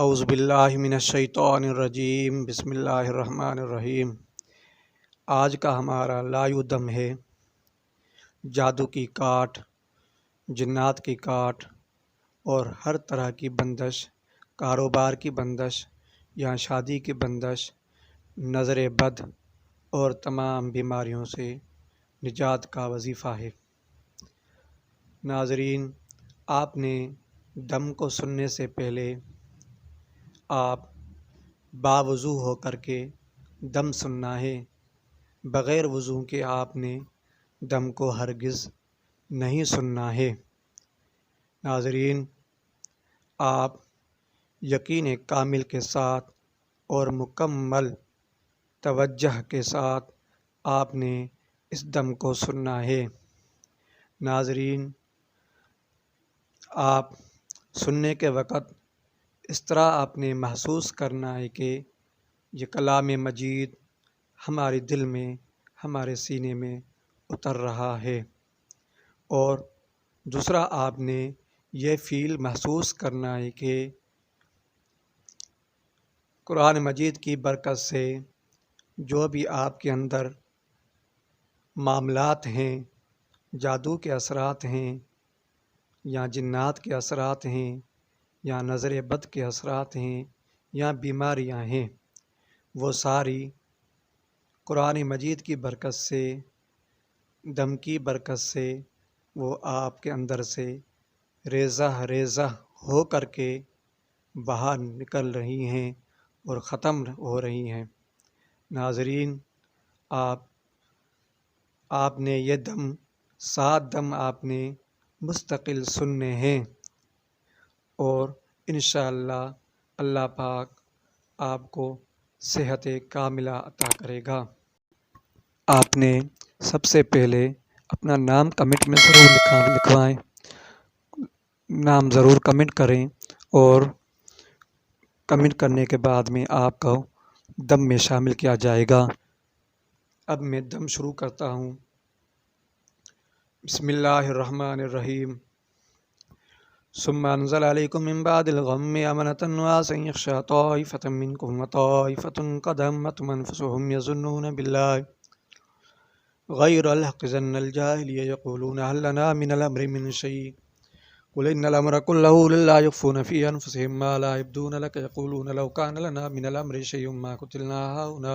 اعوذ باللہ من الشیطان الرجیم، بسم اللہ الرحمن الرحیم۔ آج کا ہمارا لائیو دم ہے جادو کی کاٹ، جنات کی کاٹ اور ہر طرح کی بندش، کاروبار کی بندش یا شادی کی بندش، نظر بد اور تمام بیماریوں سے نجات کا وظیفہ ہے۔ ناظرین، آپ نے دم کو سننے سے پہلے آپ باوضو ہو کر کے دم سننا ہے۔ بغیر وضو کے آپ نے دم کو ہرگز نہیں سننا ہے۔ ناظرین، آپ یقین کامل کے ساتھ اور مکمل توجہ کے ساتھ آپ نے اس دم کو سننا ہے۔ ناظرین، آپ سننے کے وقت اس طرح آپ نے محسوس کرنا ہے کہ یہ کلام مجید ہمارے دل میں، ہمارے سینے میں اتر رہا ہے، اور دوسرا آپ نے یہ فیل محسوس کرنا ہے کہ قرآن مجید کی برکت سے جو بھی آپ کے اندر معاملات ہیں، جادو کے اثرات ہیں یا جنات کے اثرات ہیں یا نظر بد کے اثرات ہیں یا بیماریاں ہیں، وہ ساری قرآن مجید کی برکت سے، دم کی برکت سے وہ آپ کے اندر سے ریزہ ریزہ ہو کر کے باہر نکل رہی ہیں اور ختم ہو رہی ہیں۔ ناظرین، آپ نے یہ دم 7 دم آپ نے مستقل سننے ہیں، اور انشاءاللہ اللہ پاک آپ کو صحت کاملہ عطا کرے گا۔ آپ نے سب سے پہلے اپنا نام کمنٹ میں ضرور لکھوائیں، نام ضرور کمنٹ کریں، اور کمنٹ کرنے کے بعد میں آپ کو دم میں شامل کیا جائے گا۔ اب میں دم شروع کرتا ہوں۔ بسم اللہ الرحمن الرحیم۔ ثم انزل علیکم من بعد الغم امنة نعاسا یغشی طائفة منکم وطائفة قد همتهم انفسهم یظنون باللہ غیر الحق ظن الجاہلیہ یقولون هل لنا من الامر من شیء قل ان الامر كله لله يخفون في انفسهم ما لا يبدون لك يقولون لو كان لنا من الامر شيء ما قتلنا هاهنا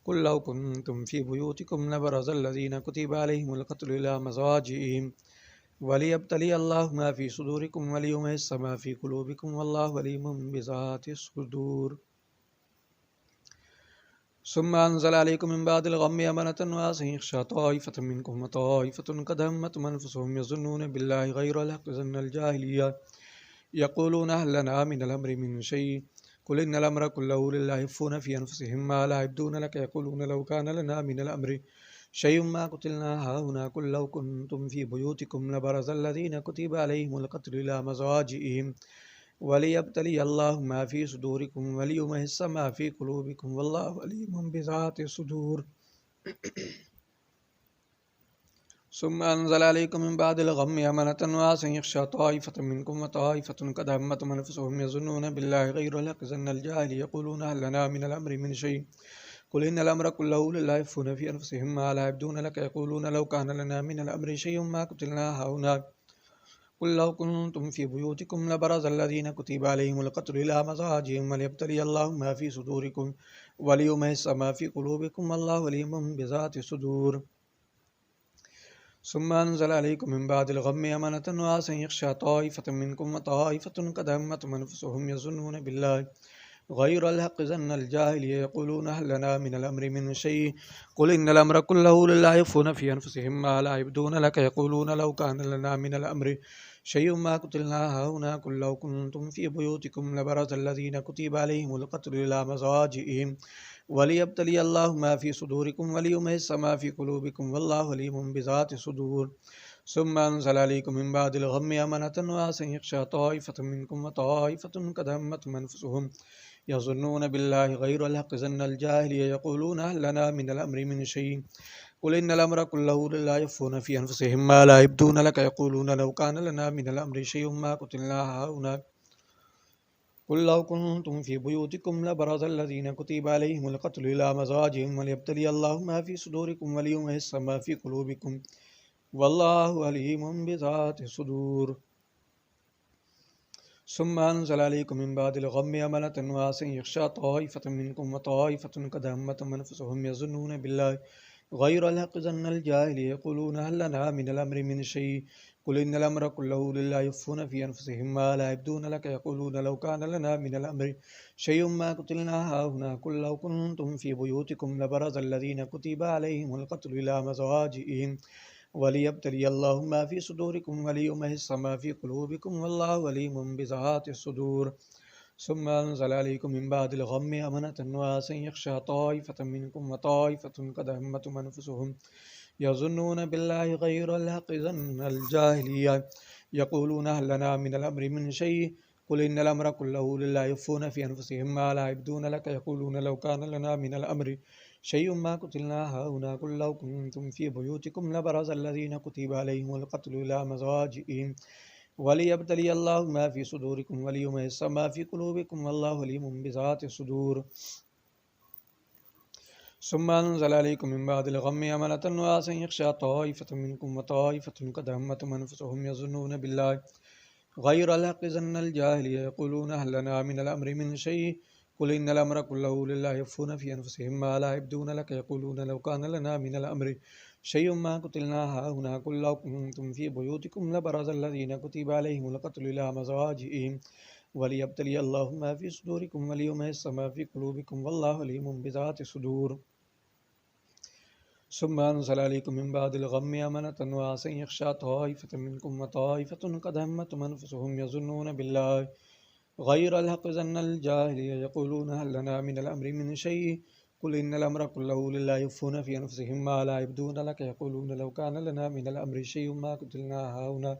قل لو كنتم في بيوتكم لبرز الذين كتب عليهم القتل إلى مضاجعهم وليبتلي الله ما في صدوركم وليمحص ما في قلوبكم والله عليم بذات الصدور۔ ثم أنزل عليكم من بعد الغم أمنة نعاسا يغشى طائفة منكم وطائفة قد همتهم أنفسهم يظنون بالله غير الحق ظن الجاهلية يقولون هل لنا من الأمر من شيء قل إن الأمر كله لله يخفون في أنفسهم ما لا يبدون لك يقولون لو كان لنا من الأمر شيء ما قتلنا هاهنا قل لو كنتم في بيوتكم لبرز الذين كتب عليهم القتل إلى مضاجعهم وليبتلي الله ما في صدوركم وليمحص ما في قلوبكم والله عليم بذات الصدور۔ ثم أنزل عليكم من بعد الغم أمنة نعاسا يغشى طائفة منكم وطائفة قد همتهم أنفسهم يظنون بالله غير الحق ظن الجاهلية يقولون هل لنا من الأمر من شيء قل إن الأمر كله لله يخفون في أنفسهم ما لا يبدون لك يقولون لو كان لنا من الأمر شيء ما قتلنا هاهنا قل لو كنتم في بيوتكم لبرز الذين كتب عليهم القتل إلى مضاجعهم وليبتلي الله ما في صدوركم وليمحص ما في قلوبكم والله عليم بذات الصدور۔ ثم أنزل عليكم من بعد الغم أمنة نعاسا يغشى طائفة منكم وطائفة قد همتهم أنفسهم يظنون بالله غير الحق ظن الجاهلية يقولون هل لنا من الأمر من شيء قل إن الأمر كله لله يخفون في أنفسهم ما لا يبدون لك يقولون لو كان لنا من الأمر شيء ما قتلنا هاهنا قل لو كنتم في بيوتكم لبرز الذين كتب عليهم القتل إلى مضاجعهم وليبتلي الله ما في صدوركم وليمحص ما في قلوبكم والله عليم بذات الصدور۔ ثم أنزل عليكم من بعد الغم أمنة نعاسا يغشى طائفة منكم وطائفة قد همتهم أنفسهم يظنون بالله غير الحق ظن الجاهلية يقولون هل لنا من الأمر من شيء قل إن الأمر كله لله يخفون في أنفسهم ما لا يبدون لك يقولون لو كان لنا من الأمر شيء ما قتلنا هاهنا قل لو كنتم في بيوتكم لبرز الذين كتب عليهم القتل إلى مضاجعهم وليبتلي الله ما في صدوركم وليمحص ما في قلوبكم والله عليم بذات الصدور ثم أنزل عليكم من بعد الغم أمنة نعاسا يغشى طائفة منكم وطائفة قد همتهم أنفسهم يظنون بالله غير الحق ظن الجاهلية يقولون هل لنا من الأمر من شيء قل إن الأمر كله لله يخفون في أنفسهم ما لا يبدون لك يقولون لو كان لنا من الأمر شيء ما قتلنا هاهنا قل لو كنتم في بيوتكم لبرز الذين كتب عليهم القتل إلى مضاجعهم وليبتلي الله ما في صدوركم وليمحص ما في قلوبكم والله عليم بذات الصدور ثم أنزل عليكم من بعد الغم أمنة نعاسا يغشى طائفة منكم وطائفة قد همتهم أنفسهم يظنون بالله غير الحق ظن الجاهلية يقولون هل لنا من الأمر من شيء قل إن الأمر كله لله يخفون في أنفسهم ما لا يبدون لك يقولون لو كان لنا من الأمر شيء ما قتلنا هاهنا قل لو كنتم في بيوتكم لبرز الذين كتب عليهم القتل إلى مضاجعهم وليبتلي الله ما في صدوركم وليمحص ما في قلوبكم والله عليم بذات الصدور ثم أنزل عليكم من بعد الغم أمنة نعاسا يغشى طائفة منكم وطائفة قد همتهم أنفسهم يظنون بالله غير الحق ظن الجاهلية يقولون هل لنا من الأمر من شيء قل إن الأمر كله لله يخفون في أنفسهم ما لا يبدون لك يقولون لو كان لنا من الأمر شيء ما قتلنا هاهنا قل لو كنتم في بيوتكم لبرز الذين كتب عليهم القتل إلى مضاجعهم وليبتلي الله ما في صدوركم وليمحص ما في قلوبكم والله عليم بذات الصدور ثم أنزل عليكم من بعد الغم أمنة نعاسا يغشى طائفة منكم وطائفة قد همتهم أنفسهم يظنون بالله غير الحق ظن الجاهلية يقولون هل لنا من الأمر من شيء قل إن الأمر كله لله يخفون في أنفسهم ما لا يبدون لك يقولون لو كان لنا من الأمر شيء ما قتلنا هاهنا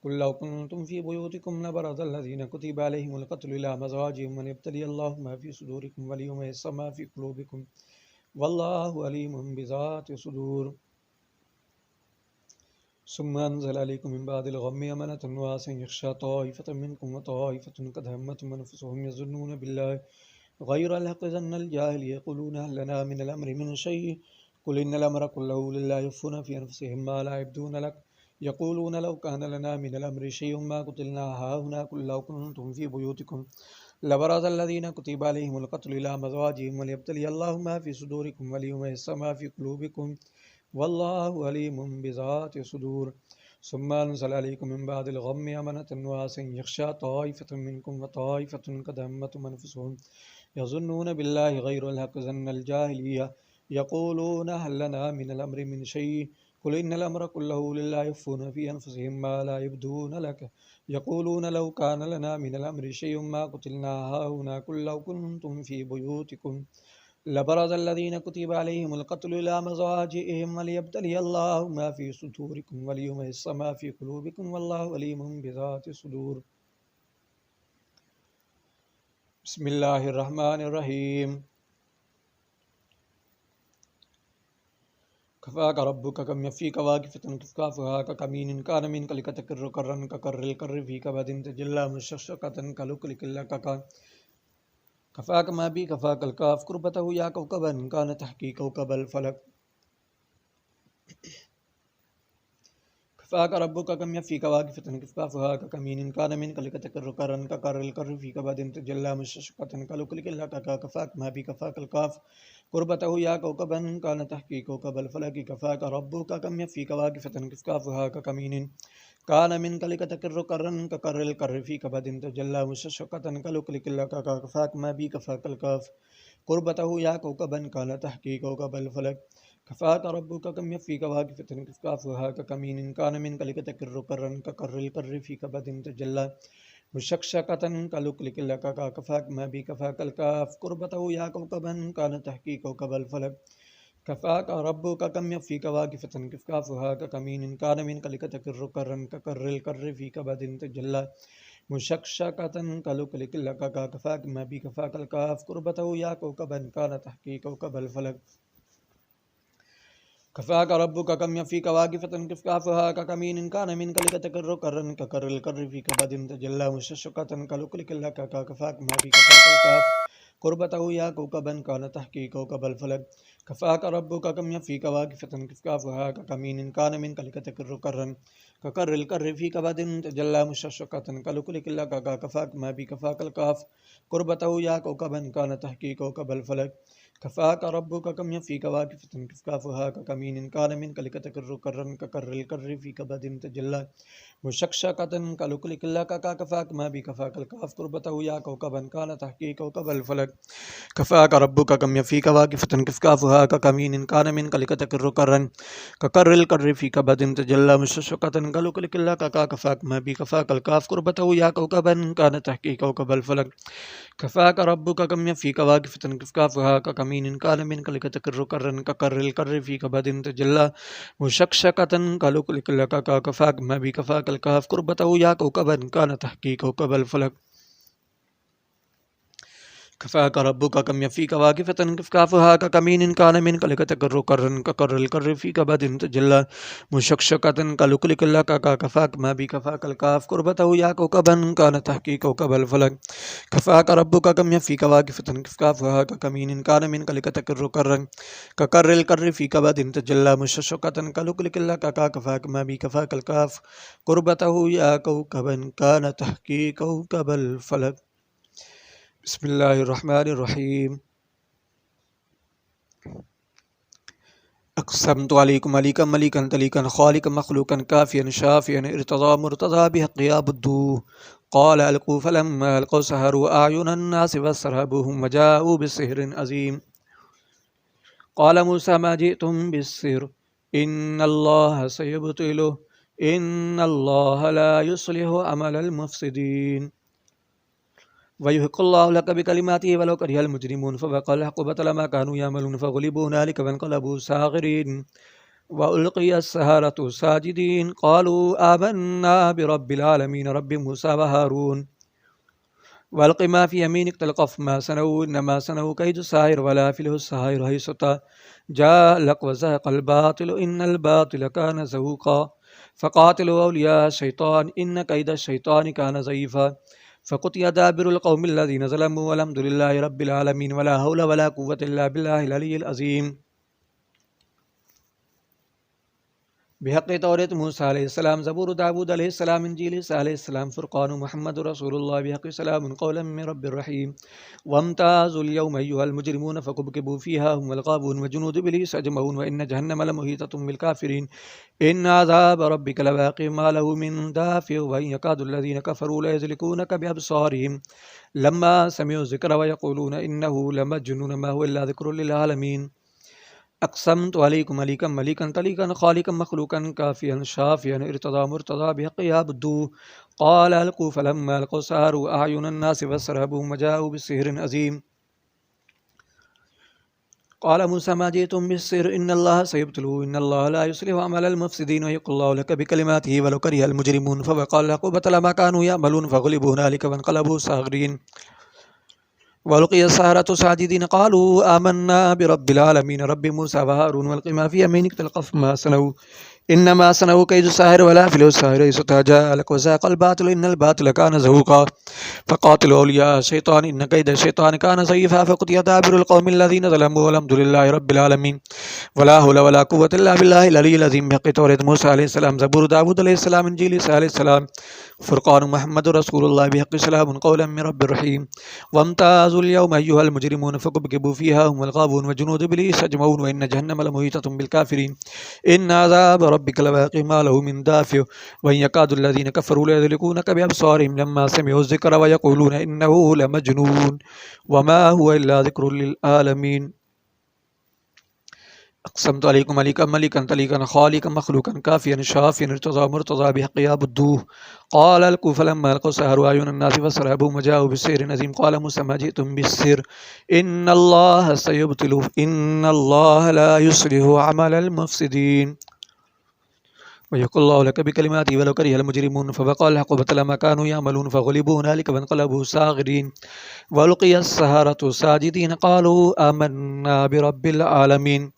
قل لو كنتم في بيوتكم لبرز الذين كتب عليهم القتل إلى مضاجعهم وليبتلي الله ما في صدوركم وليمحص ما في قلوبكم والله عليم بذات الصدور ثم أنزل عليكم من بعد الغم أمنة نعاسا يغشى طائفة منكم وطائفة قد همتهم أنفسهم يظنون بالله غير الحق ظن الجاهلية يقولون هل لنا من الأمر من شيء قل إن الأمر كله لله يخفون في أنفسهم ما لا يبدون لك يقولون لو كان لنا من الأمر شيء ما قتلنا هاهنا قل لو كنتم في بيوتكم لبرز الذين كتب عليهم القتل إلى مضاجعهم وليبتلي الله ما في صدوركم وليمحص ما في قلوبكم والله عليم بذات الصدور ثم أنزل عليكم من بعد الغم أمنة نعاسا يغشى طائفة منكم وطائفة قد همتهم أنفسهم يظنون بالله غير الحق ظن الجاهلية يقولون هل لنا من الأمر من شيء قل إن الأمر كله لله يخفون في أنفسهم ما لا يبدون لك يقولون لو كان لنا من الأمر شيء ما قتلنا هاهنا قل لو كنتم في بيوتكم لبرز الذين كتب عليهم القتل إلى مضاجعهم وليبتلي الله ما في صدوركم وليمحص ما في قلوبكم والله عليم بذات الصدور بسم الله الرحمن الرحيم كفاك ربك كم يفيك واقفة كفافها ككمين كان من كلك تكر كرن ككر الكر فيك بعد تجلى مششقة كلك لك كفاك ما بي كفاك الكاف قربته يا كوكبا كان تحكي كوكب الفلك كفاك ربك كم يفيك واقفة كفافها ككمين كان من كلك تكر كرن ككر الكر فيك بعد تجلى مششقة كلك لك كفاك ما بي كفاك الكاف قربته يا كوكبا كان تحكي كوكب الفلك كفاك ربك كم يفيك واقفة كفافها ككمين كان من كلك تكر كرن ككر الكر فيك بعد تجلى مششقة كلك لك كفاك ما بي كفاك الكاف قربته يا كوكبا كان تحكي كوكب الفلك كفاك ربك كم يفيك واقفة كفافها ككمين كان من كلك تكر كرن ككر الكر فيك بعد تجلى مشكشكة كلك لك كفاك ما بي كفاك الكاف قربته يا كوكبا كان تحكي كوكب الفلك كفاك ربك كم يفيك واقفة كفافها ككمين كان من كلك تكر كرن ككر الكر فيك بعد تجلى مشكشكة كلك لك كفاك ما بي كفاك الكاف قربته يا كوكبا كان تحكي كوكب الفلك كفاك ربك كم يفيك واقفة كفكافها ككمين كان منك لتكر كرا ككر الكر في كبد تجلى مششقة كلكلك لك كفاك ما في كفاك الكاف قربته يا كوكبا كان تحكي كوكب الفلك كفاك ربك كم يفيك واقفة كفكافها ككمين كان منك لتكر كرا ككر الكر في كبد تجلى مششقة كلكلك لك كفاك ما في كفاك الكاف قربته يا كوكبا كان تحكي كوكب الفلك كفاك ربك كم يفيك واقفة كفكافها ككمين كان منك لتكر كرا ككر الكر في كبد تجلى مشقشقة كلكلك لك كفاك ما بكفاك الكاف قربته يا كوكبا كان تحكي كوكب الفلك كفاك ربك كم يفيك واقفة كفكافها ككمين كان منك لتكر كرا ككر الكر في كبد تجلى مشقشقة كلكلك لك كفاك ما بكفاك الكاف قربته يا كوكبا كان تحكي كوكب الفلك كفاك ربك كم يفيك واقفة كفكافها ككمين كان منك لتكر كرا ككر الكر في كبد تجلى مشقشقة كلكلك لك كفاك ما بكفاك الكهف قربته يا كوكبا كان تحكي كوكب الفلك كفاك ربك كم يفيك واقفة كفكافها ككمين كان منك لتكر كرا ككر الكر في كبد تجلى مشقشقة كلكلك لك كفاك ما بكفاك الكهف قربته يا كوكبا كان تحكي كوكب الفلك كفاك ربك كم يفيك واقفة كفكافها ككمين كان منك لتكر كرا ككر الكر في كبد تجلى مشقشقة كلكلك لك كفاك ما بكفاك الكهف قربته يا كوكبا كان تحكي كوكب الفلك بسم الله الرحمن الرحيم أقسمت عليكم مليكا مليكا تليكا خالقا مخلوقا كافيا شافيا ارتضى مرتضى بحق يابدو قال ألقوا فلما ألقوا سحروا أعين الناس فاسترهبوهم وجاءوا بسحر عظيم قال موسى ما جئتم بالسحر إن الله سيبطله إن الله لا يصلح عمل المفسدين ويحق الله لك بكلماته ولو كره المجرمون فوقع الحق بطل ما كانوا يعملون فغلبوا هنالك وانقلبوا صاغرين وألقي السحرة ساجدين قالوا آمنا برب العالمين رب موسى وهارون والق ما في يمينك تلقف ما صنعوا إنما صنعوا كيد الساحر ولا يفلح الساحر حيث جاء لك وزهق الباطل إن الباطل كان زهوقا فقاتلوا أولياء الشيطان إن كيد الشيطان كان ضعيفا فقطع دابر القوم الذين ظلموا والحمد لله رب العالمين ولا حول ولا قوة إلا بالله العلي العظيم بحق توریت موسیٰ علیہ السلام زبور داود علیہ السلام انجیل عیسیٰ علیہ السلام فرقان محمد رسول اللہ بحق سلام قولا من رب الرحیم وامتازوا اليوم أيها المجرمون فكبكبوا فيها هم والغابون وجنود إبليس أجمعون وإن جهنم لمحيطة بالكافرين إن عذاب ربك لواقع ما له من دافع وإن يكاد الذين كفروا ليزلقونك بأبصارهم لما سمعوا الذكر ويقولون إنه لمجنون ما هو إلا ذكر للعالمين اقسمت عليكم مليكا مليكا تليكا خالقا مخلوقا كافيا شافيا ارتضى مرتضى بحق يعبدوه قال ألقوا فلما ألقوا سحروا أعين الناس فاسترهبوهم وجاءوا بسحر عظيم قال موسى ما جئتم بالسحر إن الله سيبطله إن الله لا يصلح عمل المفسدين ويحق الله لك بكلماته ولو كره المجرمون فوقع الحق بطل ما كانوا يعملون فغلبوا هنالك وانقلبوا صاغرين وألقي السحرة ساجدين قالوا آمنا برب العالمين رب موسى وهارون والق ما في يمينك تلقف ما صنعوا إنما صنعوا كيد الساحر ولا يفلح الساحر حيث جاء لك وزهق الباطل إن الباطل كان زهوقا فقاتلوا أولياء الشيطان إن كيد الشيطان كان ضعيفا فقطع دابر القوم الذين ظلموا والحمد لله رب العالمين ولا حول ولا قوة إلا بالله العلي العظيم بحق توریت موسیٰ علیہ السلام زبور داود علیہ السلام انجیل عیسیٰ علیہ السلام فرقان محمد رسول الله بحق سلام قولا من رب الرحيم وامتازوا اليوم أيها المجرمون فكبكبوا فيها هم والغابون وجنود إبليس أجمعون وإن جهنم لمحيطة بالكافرين إن عذاب ربك لواقع ما له من دافع وإن يكاد الذين كفروا ليزلقونك بأبصارهم لما سمعوا الذكر ويقولون إنه لمجنون وما هو إلا ذكر للعالمين اقسمت عليكم مليكا مليكا تليكا خالقا مخلوقا كافيا شافيا ارتضى مرتضى بحق يعبدوه قال ألقوا فلما ألقوا سحروا أعين الناس فاسترهبوهم وجاءوا بسحر عظيم قال موسى ما جئتم بالسحر إن الله سيبطله إن الله لا يصلح عمل المفسدين ويحق الله لك بكلماته ولو كره المجرمون فوقع الحق بطل ما كانوا يعملون فغلبوا هنالك وانقلبوا صاغرين وألقي السحرة ساجدين قالوا آمنا برب العالمين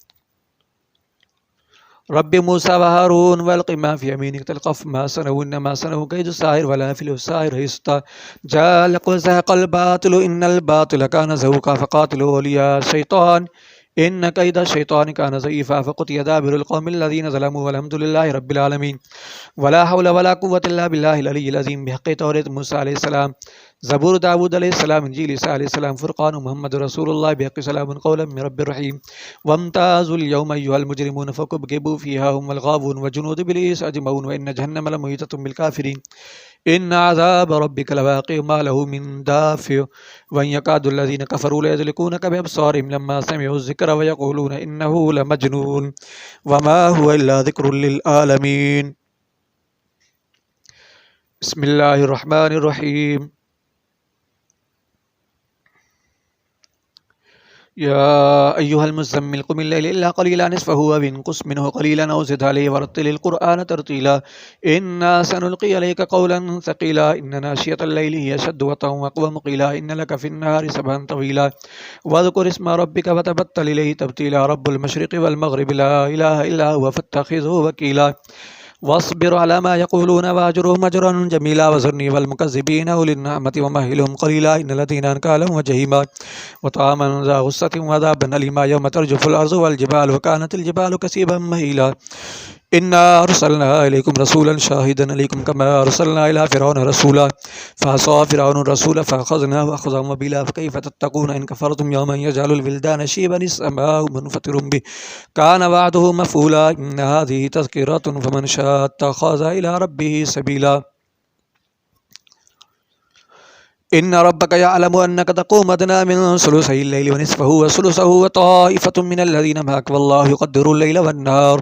رب موسى وهارون والق ما في يمينك تلقف ما صنعوا إنما صنعوا كيد الساحر ولا يفلح الساحر حيث أتى جاء لكم زهق الباطل إن الباطل كان زهوقا فقاتلوا أولياء الشيطان إن كيد الشيطان كان ضعيفا فقطع دابر القوم الذين ظلموا والحمد لله رب العالمين ولا حول ولا قوة إلا بالله العلي العظيم بحق توراة موسى عليه السلام زبور داود عليه السلام إنجيل عيسى عليه السلام فرقان محمد رسول الله بحق سلام قولا من رب الرحيم وامتازوا اليوم أيها المجرمون فكبكبوا فيها هم الغاوون وجنود إبليس أجمعون وإن جهنم لمحيطة بالكافرين إن عذاب ربك لواقع ما له من دافع وإن يكاد الذين كفروا ليزلقونك بأبصارهم لما سمعوا الذكر ويقولون إنه لمجنون وما هو إلا ذكر للعالمين بسم الله الرحمن الرحيم يا أيها المزمل قم الليل إلا قليلا نصفه وانقص منه قليلا أو زد عليه ورتل القرآن ترتيلا إنا سنلقي عليك قولا ثقيلا إن ناشية الليل هي أشد وطئا وأقوم قيلا إن لك في النهار سبحا طويلا واذكر اسم ربك وتبتل إليه تبتيلا رب المشرق والمغرب لا إله إلا هو فاتخذه وكيلا واصبر على ما يقولون واجرهم أجرا جميلا وذرني والمكذبين أولي النعمة ومهلهم قليلا إن الذين أنكالهم وجهيما وطعاما ذا غصة وعذابا أليما يوم ترجف الأرض والجبال وكانت الجبال كثيبا مهيلا إنا أرسلنا إليكم رسولا شاهدا عليكم كما أرسلنا إلى فرعون رسولا فعصى فرعون الرسول فأخذناه أخذا وبلا فكيف تتقون إن كفرتم يوما يجعل الولدان شيبا السماء منفطر به كان وعده مفعولا إن هذه تذكرة فمن شاء اتخذ إلى ربه سبيلا إن ربك يعلم أنك تقوم أدنى من ثلثي الليل ونصفه وثلثه وطائفة من الذين معك والله يقدر الليل والنهار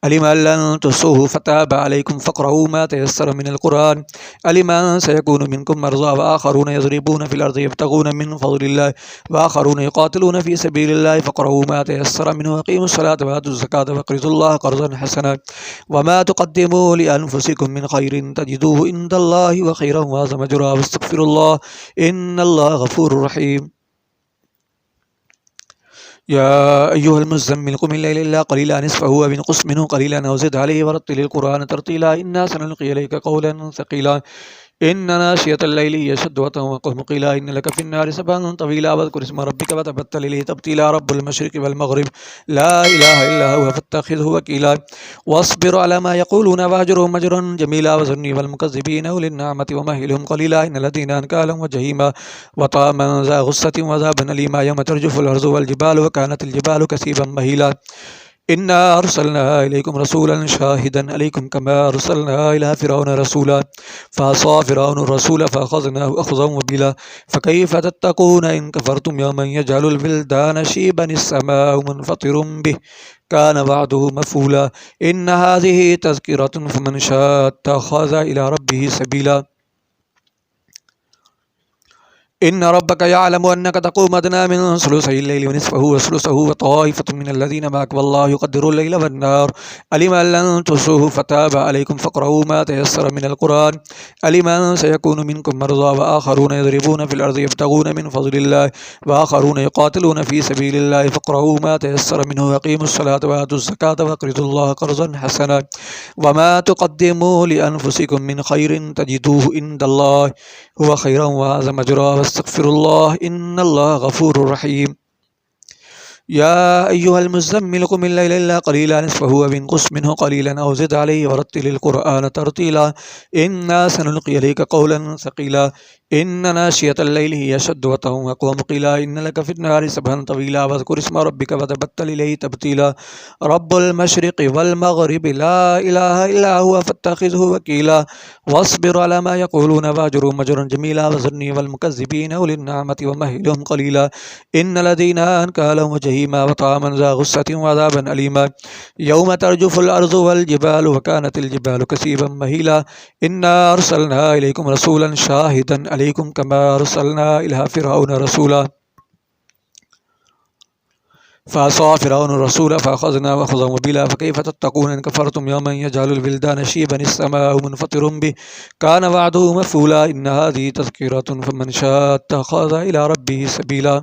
علم أن لن تحصوه فتاب عليكم فاقرؤوا ما تيسر من القرآن علم أن سيكون منكم مرضى وآخرون يضربون في الأرض يبتغون من فضل الله وآخرون يقاتلون في سبيل الله فاقرؤوا ما تيسر منه وأقيموا الصلاة وآتوا الزكاة واقرضوا الله قرضا حسنا وما تقدموا لأنفسكم من خير تجدوه عند الله وخيرا وأعظم أجرا واستغفروا الله إن الله غفور رحيم يا أيها المزمل قم الليل إلا قليلا نصفه وانقص منه قليلا أو زد عليه ورتل القرآن ترتيلا إنا سنلقي إليك قولا ثقيلا إن ناشية الليل هي أشد وطئا وأقوم قيلا إن لك في النهار سبحا طويلا واذكر اسم ربك وتبتل إليه تبتيلا رب المشرق والمغرب لا إله إلا هو فاتخذه وكيلا واصبر على ما يقولون واهجرهم أجرا جميلا وذرني والمكذبين أولي النعمة ومهلهم قليلا إن الذين أنكالا وجهيما وطعاما ذا غصة وعذابا أليما يوم ترجف الأرض والجبال وكانت الجبال كثيبا مهيلا إنا أرسلنا إليكم رسولا شاهدا عليكم كما أرسلنا إلى فرعون رسولا فعصى فرعون الرسول فأخذناه أخذا وبلا فكيف تتقون إن كفرتم يوما يجعل الولدان شيبا السماء منفطر به كان وعده مفعولا إن هذه تذكرة فمن شاء اتخذ إلى ربه سبيلا إن ربك يعلم أنك تقوم أدنى من ثلثي الليل ونصفه وثلثه وطائفة من الذين معك والله يقدر الليل والنهار علم أن لن تحصوه فتاب عليكم فاقرؤوا ما تيسر من القرآن علم أن سيكون منكم مرضى وآخرون يضربون في الأرض يبتغون من فضل الله وآخرون يقاتلون في سبيل الله فاقرؤوا ما تيسر منه وأقيموا الصلاة وآتوا الزكاة واقرضوا الله قرضا حسنا وما تقدموا لأنفسكم من خير تجدوه عند الله هو خيرا وأعظم أجرا واستغفر الله إن الله غفور رحيم يا أيها المزمل قم الليل إلا قليلا نصفه وانقص منه قليلا أو زد عليه ورتل القرآن ترتيلا إنا سنلقي عليك قولا ثقيلا إن ناشية الليل هي أشد وطئا وأقوم قيلا إن لك في النهار سبحا طويلا واذكر اسم ربك وتبتل إليه تبتيلا رب المشرق والمغرب لا إله إلا هو فاتخذه وكيلا واصبر على ما يقولون واهجرهم أجرا جميلا وذرني والمكذبين أولي النعمة ومهلهم قليلا إن الذين أنكالهم وجهيما وطعاما ذا غصة وعذابا أليما يوم ترجف الأرض والجبال وكانت الجبال كثيبا مهيلا إنا أرسلنا إليكم رسولا شاهدا عليكم كما أرسلنا إلى فرعون رسولا فعصى فرعون الرسول فأخذناه أخذا وبلا فكيف تتقون إن كفرتم يوما يجعل الولدان شيبا السماء منفطر به كان وعده مفعولا إن هذه تذكرة فمن شاء اتخذ إلى ربه سبيلا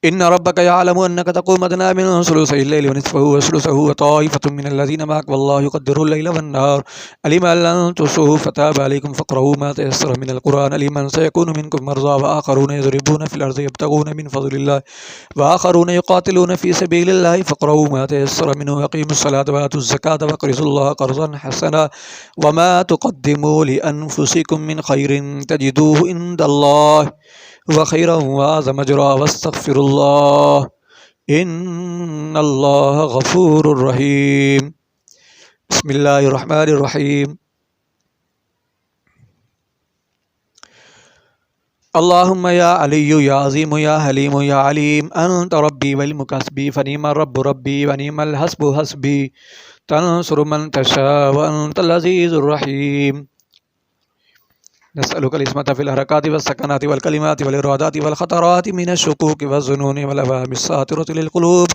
إن ربك يعلم أنك تقوم أدنى من ثلثي الليل ونصفه وثلثه وطائفة من الذين معك والله يقدر الليل والنهار علم أن لن تحصوه فتاب عليكم فاقرؤوا ما تيسر من القرآن لمن سيكون منكم مرضى وآخرون يضربون في الأرض يبتغون من فضل الله وآخرون يقاتلون في سبيل الله فاقرؤوا ما تيسر منه وأقيموا الصلاة وآتوا الزكاة واقرضوا الله قرضا حسنا وما تقدموا لأنفسكم من خير تجدوه عند الله وخيرا وأعظم أجرا واستغفر الله إن الله غفور رحيم. بسم الله الرحمن الرحيم. اللهم يا علي يا عظيم يا حليم يا عليم أنت ربي والملك حسبي فنعم الرب ربي ونعم الحسب حسبي تنصر من تشاء وأنت العزيز الرحيم. نسألك العصمة في الحركات والسكنات والكلمات والإرادات والخطرات من الشكوك والظنون والأوهام الساطرة للقلوب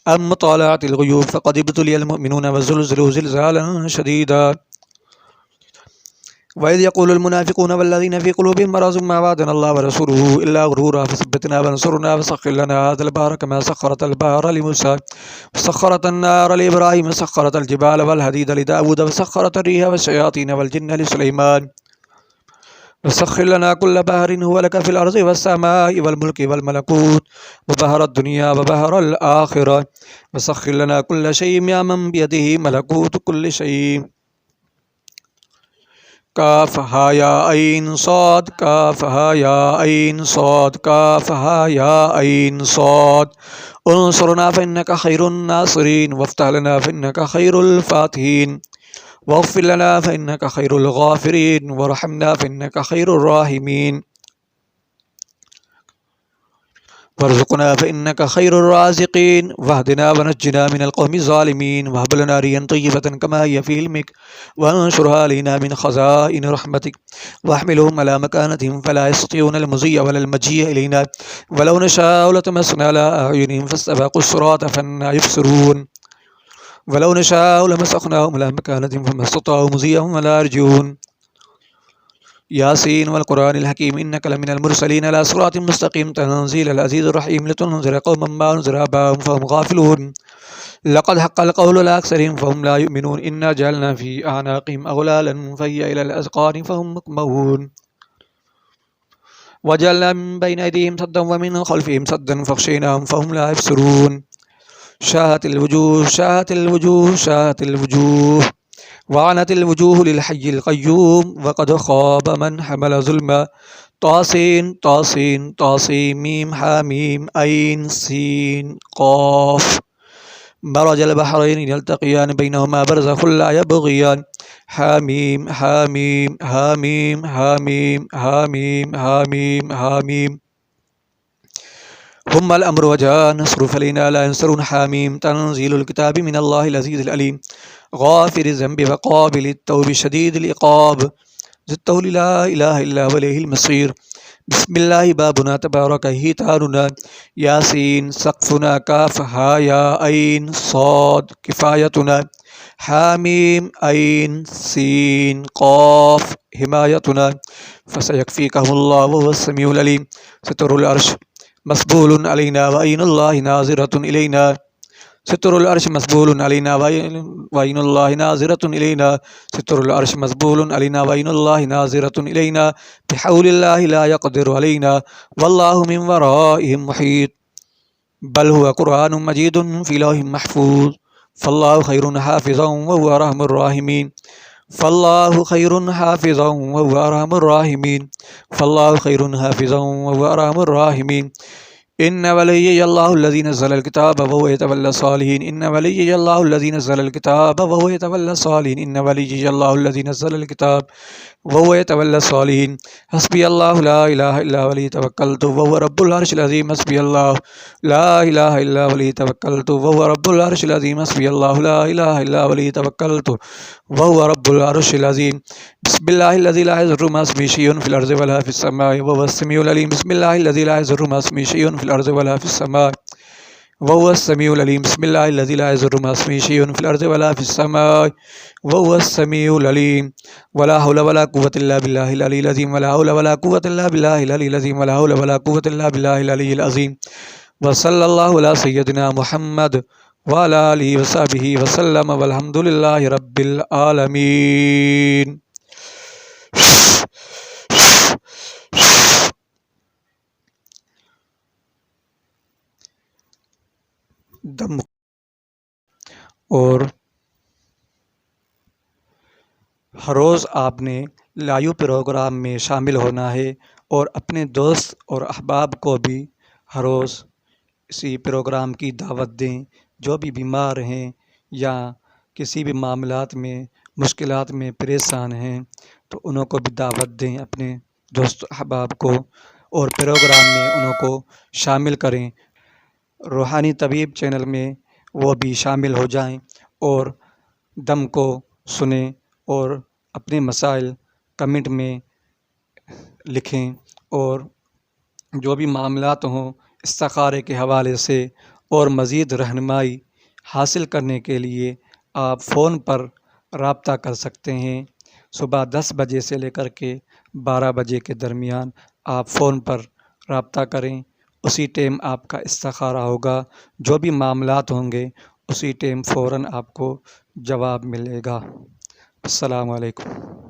أم مطالعة الغيوب فقد ابتلي المؤمنون وزلزلوا زلزالا شديدا. وإذ يقول المنافقون والذين في قلوبهم مرض ما وعدنا الله ورسوله إلا غرورا فثبتنا وانصرنا وسخر لنا هذا البحر كما سخرت البحر لموسى وسخرت النار لإبراهيم وسخرت الجبال والحديد لداود وسخرت الريح والشياطين والجن لسليمان وسخر لنا كل بحر هو لك في الأرض والسماء والملك والملكوت وبحر الدنيا وبحر الآخرة وسخر لنا كل شيء يا من بيده ملكوت كل شيء. كافها يا عين صاد كافها يا عين صاد كافها يا عين صاد انصرنا فإنك خير الناصرين وافتح لنا فإنك خير الفاتحين واغفر لنا فإنك خير الغافرين وارحمنا فإنك خير الراحمين وارزقنا فإنك خير الرازقين واهدنا ونجنا من القوم الظالمين وهب لنا ريا طيبة كما هي في علمك وانشرها علينا من خزائن رحمتك واحملهم على مكانتهم فلا يستطيعون المزي ولا المجيء إلينا ولو نشاء لتمسنا على أعينهم فاستبقوا الصراط فأنى يبصرون ولو نشاء لمسخناهم على مكانتهم فما استطاعوا مزيهم ولا يرجعون. ياسين والقرآن الحكيم إنك لمن المرسلين على صراط مستقيم تنزيل العزيز الرحيم لتنذر قوما ما أنذر آباؤهم فهم غافلون لقد حق القول على أكثرهم فهم لا يؤمنون إنا جعلنا في أعناقهم أغلالا فهي إلى الأذقان فهم مقمحون وجعلنا من بين أيديهم سدا ومن خلفهم سدا فاغشيناهم فهم لا يبصرون. شاهت الوجوه شاهت الوجوه شاهت الوجوه وعنت الوجوه للحي القيوم وقد خاب من حمل ظلما. طاسين طاسين طاسين ميم حاميم عين سين قاف مرج البحرين يلتقيان بينهما برزخ لا يبغيان حاميم حاميم حاميم حاميم حاميم حاميم حاميم هم الأمر وجاء نصر فلينا لا ينصرون حاميم تنزيل الكتاب من الله العزيز العليم غافر الذنب وقابل التوب شديد العقاب ذي الطول لا إله إلا هو إليه المصير. بسم الله بابنا تبارك هيتاننا ياسين سقفنا كافها يا عين صاد كفايتنا حاميم عين سين قاف حمايتنا فسيكفيكهم الله وهو السميع العليم. ستر العرش مسبول علينا وعين الله ناظرة إلينا ستر العرش مسبول علينا وعين الله ناظرة إلينا ستر العرش مسبول علينا وعين الله ناظرة إلينا بحول الله لا يقدر علينا والله من ورائهم محيط بل هو قرآن مجيد في لوح محفوظ فالله خير حافظا وهو أرحم الراحمين فالله خير حافظا وهو أرحم الراحمين فالله خير حافظا وهو أرحم الراحمين. إن وليي الله الذي نزل الكتاب وهو يتولى الصالحين إن وليي الله الذي نزل الكتاب وهو يتولى الصالحين إن وليي الله الذي نزل الكتاب وهو يتولى الصالحين. حسبي الله لا إله إلا هو عليه توكلت وهو رب العرش العظيم. حسبي الله لا إله إلا هو عليه توكلت وهو رب العرش العظيم. حسبي الله لا إله إلا هو عليه توكلت وهو رب العرش العظيم. بسم الله الذي لا يضر مع اسمه شيء في الأرض ولا في السماء وهو السميع العليم. بسم الله الذي لا يضر مع اسمه شيء في الأرض ولا في السماء وهو السميع العليم. بسم الله الذي لا يضر مع اسمه شيء في الأرض ولا في السماء وهو السميع العليم. ولا حول ولا قوة إلا بالله العلي العظيم ولا حول ولا قوة إلا بالله العلي العظيم ولا حول ولا قوة إلا بالله العلي العظيم وصلی اللہ علی سیدنا محمد وعلی آلہ وصحبہ وسلم والحمد للہ رب العالمین۔ دم اور ہر روز آپ نے لائیو پروگرام میں شامل ہونا ہے اور اپنے دوست اور احباب کو بھی ہر روز اسی پروگرام کی دعوت دیں۔ جو بھی بیمار ہیں یا کسی بھی معاملات میں مشکلات میں پریشان ہیں تو انہوں کو بھی دعوت دیں اپنے دوست احباب کو، اور پروگرام میں انہوں کو شامل کریں۔ روحانی طبیب چینل میں وہ بھی شامل ہو جائیں اور دم کو سنیں اور اپنے مسائل کمنٹ میں لکھیں، اور جو بھی معاملات ہوں استخارے کے حوالے سے اور مزید رہنمائی حاصل کرنے کے لیے آپ فون پر رابطہ کر سکتے ہیں۔ صبح 10 بجے سے لے کر کے 12 بجے کے درمیان آپ فون پر رابطہ کریں، اسی ٹائم آپ کا استخارہ ہوگا۔ جو بھی معاملات ہوں گے اسی ٹائم فوراً آپ کو جواب ملے گا۔ السلام علیکم۔